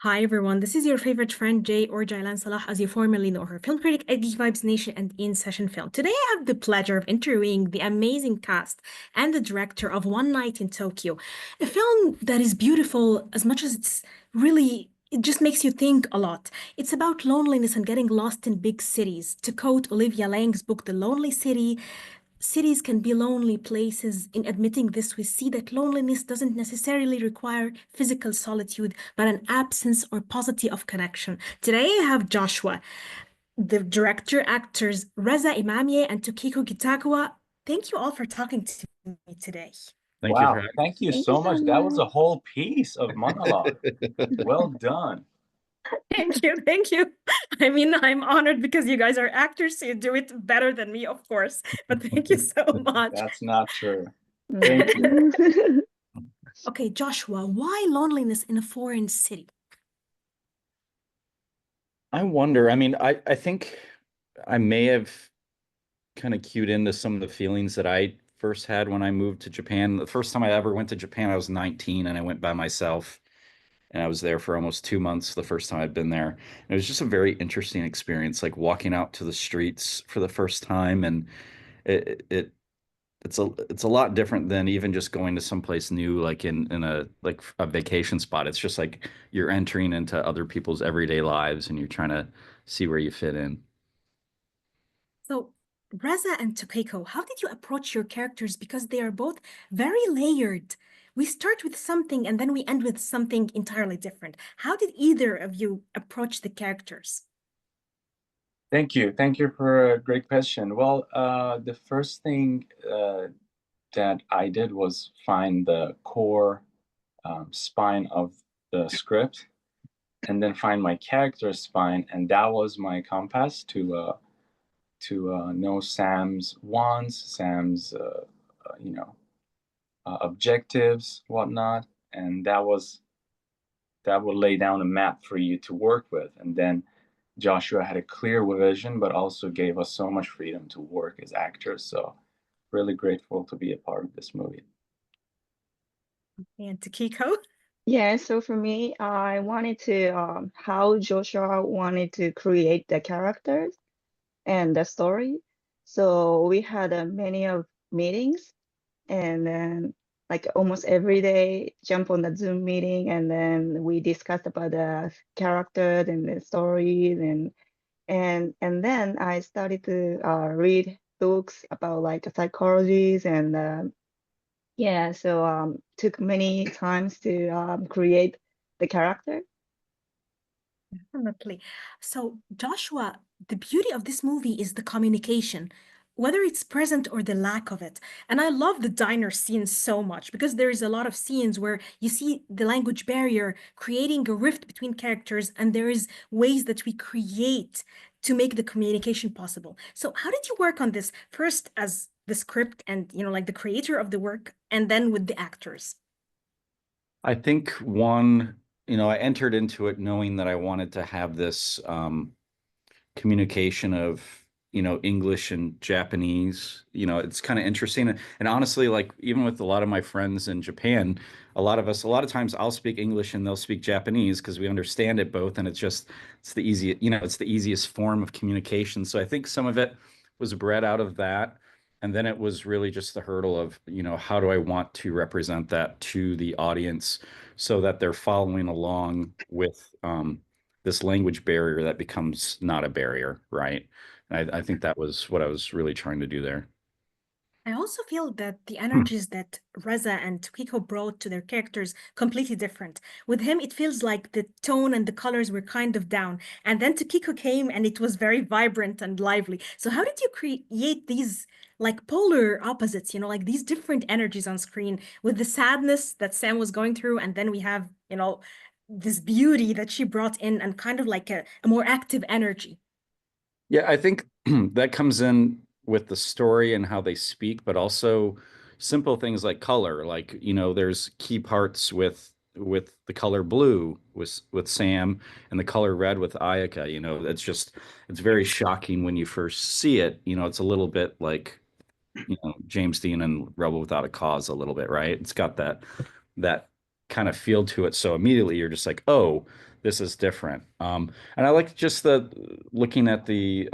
Hi everyone, this is your favorite friend Jay or Jaylan Salah as you formerly know her, film critic at Geek Vibes Nation and In Session Film. Today I have the pleasure of interviewing the amazing cast and the director of One Night in Tokyo, a film that is beautiful as much as it just makes you think a lot. It's about loneliness and getting lost in big cities. To quote Olivia Laing's book, The Lonely City, cities can be lonely places. In admitting this, we see that loneliness doesn't necessarily require physical solitude, but an absence or paucity of connection. Today, I have Joshua, the director, actors Reza, Emamiyeh, and Tokiko Kitagawa. Thank you all for talking to me today. Thank you for Wow, having thank you Thank you so so much. That was a much. whole piece of monologue. me. Well done. Thank you, thank you. I mean, I'm honored because you guys are actors, so you do it better than me, of course. But thank you so much. That's not true. Thank you. Mm. Okay, Joshua, why loneliness in a foreign city? I wonder, I think I may have kind of cued into some of the feelings that I first had when I moved to Japan. The first time I ever went to Japan, I was 19 and I went by myself and I was there for almost 2 months the first time I'd been there. And it was just a very interesting experience, like walking out to the streets for the first time. And it it's a lot different than even just going to someplace new, like in a vacation spot. It's just like you're entering into other people's everyday lives and you're trying to see where you fit in. So, Reza and Tokiko, how did you approach your characters? Because they are both very layered. We start with something and then we end with something entirely different. How did either of you approach the characters? Thank you. Thank you for a great question. Well, the first thing that I did was find the core spine of the script and then find my character spine, and that was my compass to know Sam's wants, Sam's you know objectives, whatnot, and that would lay down a map for you to work with. And then Joshua had a clear vision, but also gave us so much freedom to work as actors. So really grateful to be a part of this movie. And Tokiko? Yeah, so for me, I wanted to how Joshua wanted to create the characters and the story. So we had many of meetings, and then like almost every day jump on the Zoom meeting, and then we discussed about the characters and the stories, and then I started to read books about like psychologies and yeah, so took many times to create the character. Definitely. So, Joshua, the beauty of this movie is the communication, whether it's present or the lack of it. And I love the diner scenes so much because there is a lot of scenes where you see the language barrier creating a rift between characters, and there is ways that we create to make the communication possible. So, how did you work on this? First, as the script and, like the creator of the work, and then with the actors. I think one, I entered into it knowing that I wanted to have this communication of English and Japanese. It's kind of interesting, and honestly, like even with a lot of my friends in Japan, a lot of times I'll speak English and they'll speak Japanese because we understand it both, and it's the easy it's the easiest form of communication. So I think some of it was bred out of that, and then it was really just the hurdle of how do I want to represent that to the audience so that they're following along with this language barrier that becomes not a barrier, right? And I think that was what I was really trying to do there. I also feel that the energies that Reza and Tokiko brought to their characters completely different. With him, it feels like the tone and the colors were kind of down, and then Tokiko came and it was very vibrant and lively. So how did you create these like polar opposites, like these different energies on screen with the sadness that Sam was going through, and then we have, this beauty that she brought in and kind of like a more active energy. Yeah, I think that comes in with the story and how they speak, but also simple things like color. Like, there's key parts with the color blue with Sam and the color red with Ayaka. It's very shocking when you first see it. It's a little bit like, James Dean and Rebel Without a Cause a little bit, right? It's got that kind of feel to it. So immediately you're just like, oh, this is different. And I like just the looking at the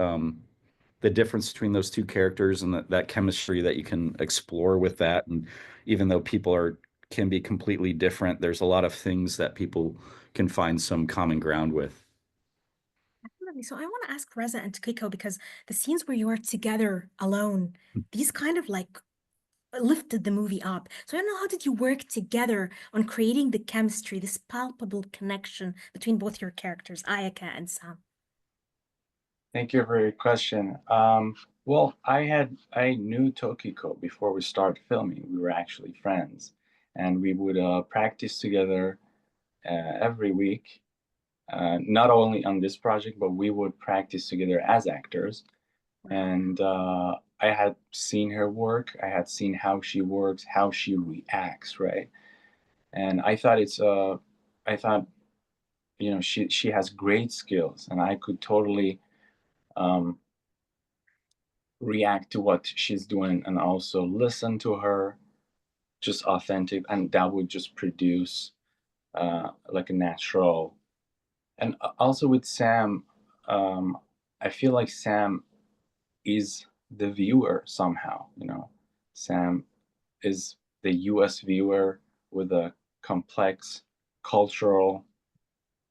difference between those two characters and that chemistry that you can explore with that. And even though people can be completely different, there's a lot of things that people can find some common ground with. Definitely. So I want to ask Reza and Tokiko, because the scenes where you are together alone, these kind of like lifted the movie up. So I don't know, how did you work together on creating the chemistry, this palpable connection between both your characters, Ayaka and Sam? Thank you for your question. Well, I knew Tokiko before we started filming. We were actually friends, and we would practice together every week. Not only on this project, but we would practice together as actors. And I had seen her work. I had seen how she works, how she reacts, right? And I thought I thought, she has great skills, and I could totally um, react to what she's doing and also listen to her, just authentic, and that would just produce like a natural. And also with Sam, I feel like Sam is the viewer somehow. Sam is the US viewer with a complex cultural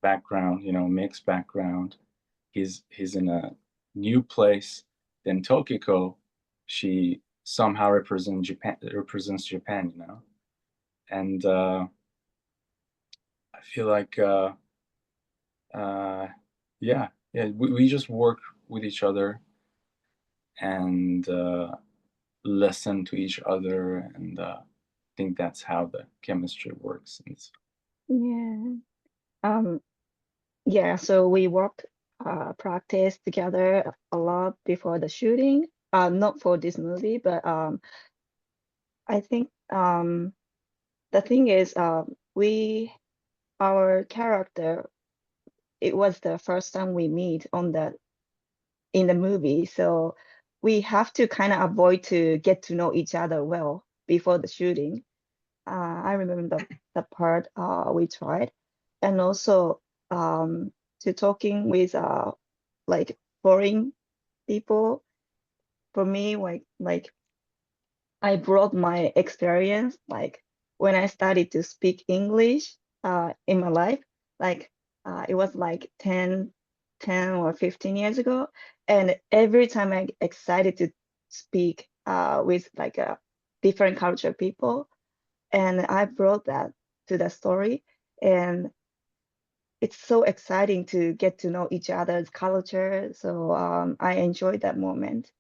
background, mixed background. He's in a new place. Then Tokiko, she somehow represents Japan, and I feel like uh, yeah, we just work with each other and listen to each other, and think that's how the chemistry works. Yeah. Yeah, so we worked practice together a lot before the shooting. Not for this movie, but I think the thing is our character, it was the first time we meet in the movie, so we have to kind of avoid to get to know each other well before the shooting. I remember the part we tried, and also to talking with like foreign people. For me, like I brought my experience, like when I started to speak English in my life, like it was like 10 or 15 years ago. And every time I excited to speak with like a different culture people, and I brought that to the story. And it's so exciting to get to know each other's culture. So I enjoyed that moment.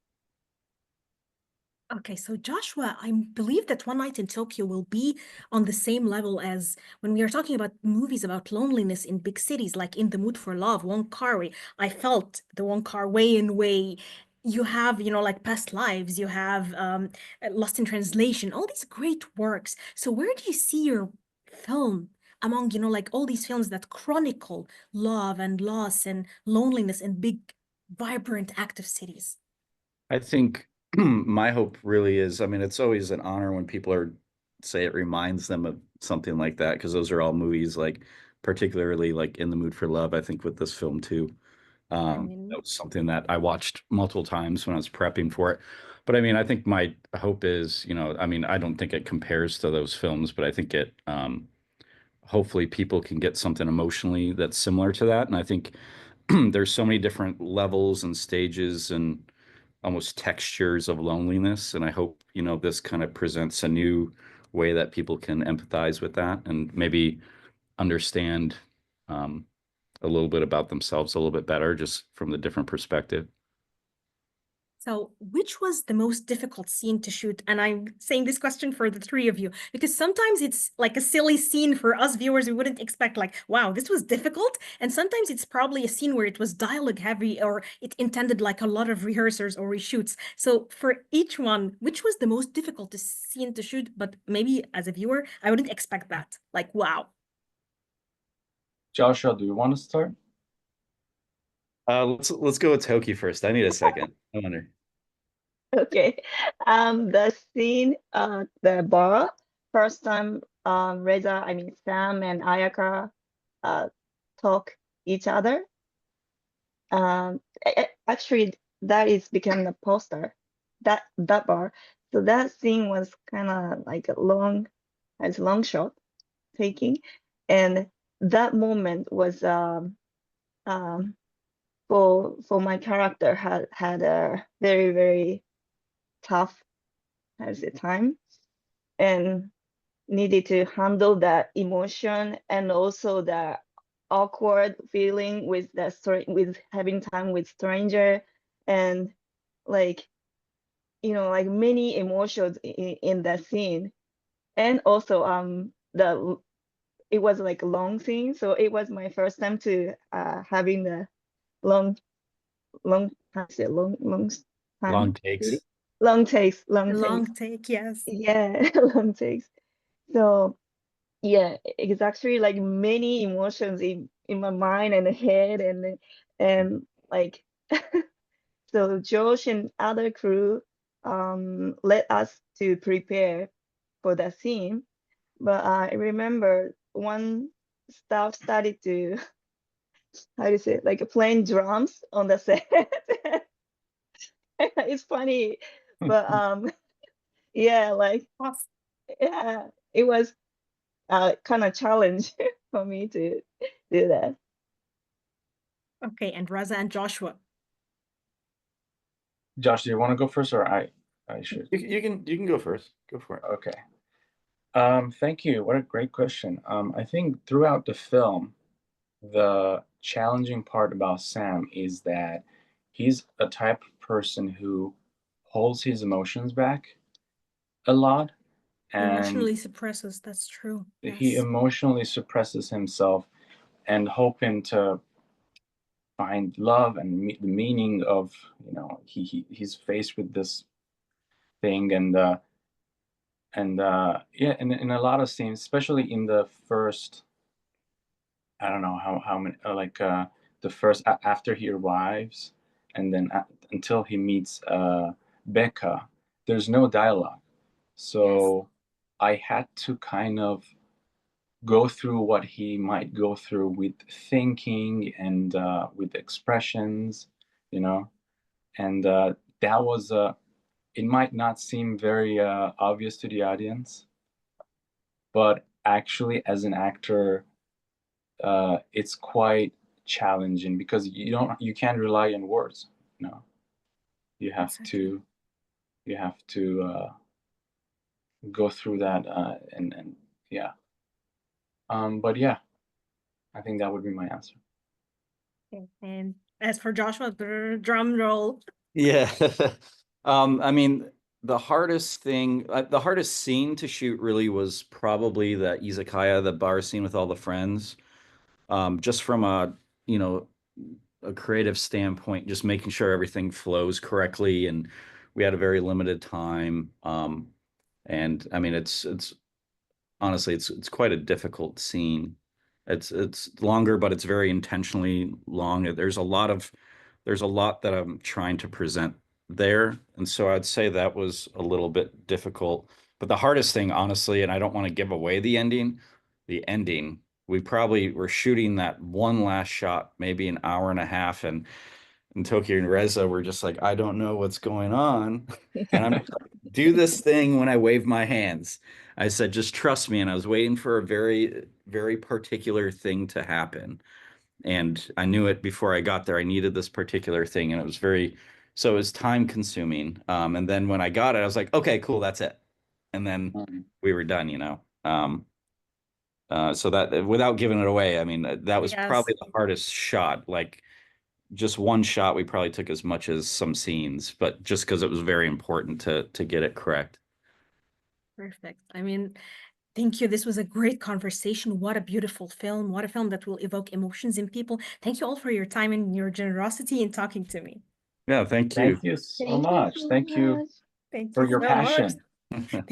Okay, so Joshua, I believe that One Night in Tokyo will be on the same level as when we are talking about movies about loneliness in big cities, like In the Mood for Love, Wong Kar-wai. I felt the Wong Kar-wai in way. You have, like Past Lives, you have Lost in Translation, all these great works. So where do you see your film among, like all these films that chronicle love and loss and loneliness in big, vibrant, active cities? I think my hope really is, I mean, it's always an honor when people say it reminds them of something like that, because those are all movies like particularly like In the Mood for Love, I think with this film too. That was something that I watched multiple times when I was prepping for it. But I mean, I think my hope is, I mean, I don't think it compares to those films, but I think hopefully people can get something emotionally that's similar to that. And I think there's so many different levels and stages and almost textures of loneliness. And I hope, this kind of presents a new way that people can empathize with that and maybe understand a little bit about themselves a little bit better, just from the different perspective. So, which was the most difficult scene to shoot? And I'm saying this question for the three of you, because sometimes it's like a silly scene for us viewers. We wouldn't expect, like, wow, this was difficult. And sometimes it's probably a scene where it was dialogue heavy or it intended like a lot of rehearsals or reshoots. So, for each one, which was the most difficult scene to shoot? But maybe as a viewer, I wouldn't expect that. Like, wow. Joshua, do you want to start? Let's go with Toki first. I need a second. I wonder. Okay. The scene, the bar, first time, Reza, I mean Sam and Ayaka, uh, talk each other. Actually, that is become the poster, that bar. So that scene was kind of like a long shot taking, and that moment was for my character had a very tough time, and needed to handle that emotion and also the awkward feeling with with having time with stranger, and like like many emotions in that scene. And also it was like a long scene, so it was my first time to having the long how to say long time Long takes. long takes A long take, yes. yeah long takes. So yeah, it's actually like many emotions in my mind and head, and like so Josh and other crew let us to prepare for that scene. But I remember one staff started to how do you say it, like playing drums on the set. It's funny, but yeah, like Awesome. yeah, it was kind of challenge for me to do that. Okay, and Reza and Joshua. Josh, do you want to go first, or I should? You can go first. Go for it. Okay. Thank you. What a great question. I think throughout the film, the challenging part about Sam is that he's a type of person who holds his emotions back a lot, and Emotionally suppresses, that's true. he Yes. emotionally suppresses himself and hoping to find love and the meaning of he's faced with this thing, and yeah, in a lot of scenes, especially in the first, I don't know how many, the first after he arrives, and then until he meets Becca, there's no dialogue. So I had to kind of go through what he might go through with thinking and with expressions, you know, and that was it might not seem very obvious to the audience, but actually as an actor, it's quite challenging because you can't rely on words. You have Exactly. to go through that, and yeah. But yeah, I think that would be my answer. Okay. And as for Joshua, drum roll. Yeah. I mean, the hardest scene to shoot really was probably the izakaya, the bar scene with all the friends. Just from you know, a creative standpoint, just making sure everything flows correctly, and we had a very limited time. And I mean, it's honestly, it's quite a difficult scene. It's longer, but it's very intentionally long. There's a lot that I'm trying to present there, and so I'd say that was a little bit difficult. But the hardest thing, honestly, and I don't want to give away the ending, we probably were shooting that one last shot, maybe an hour and a half, and Tokyo and Reza were just like, I don't know what's going on. And I'm just like, do this thing when I wave my hands. I said, just trust me. And I was waiting for a very, very particular thing to happen. And I knew it before I got there. I needed this particular thing. And so it was time consuming. And then when I got it, I was like, okay, cool, that's it. And then we were done, So that, without giving it away, I mean, that was probably the hardest shot. Like, just one shot, we probably took as much as some scenes, but just because it was very important to get it correct. Perfect. I mean, thank you. This was a great conversation. What a beautiful film. What a film that will evoke emotions in people. Thank you all for your time and your generosity in talking to me. Yeah, thank you. Thank you so Thank you much. so Thank you much. Thank for you your so much. passion. Thank you.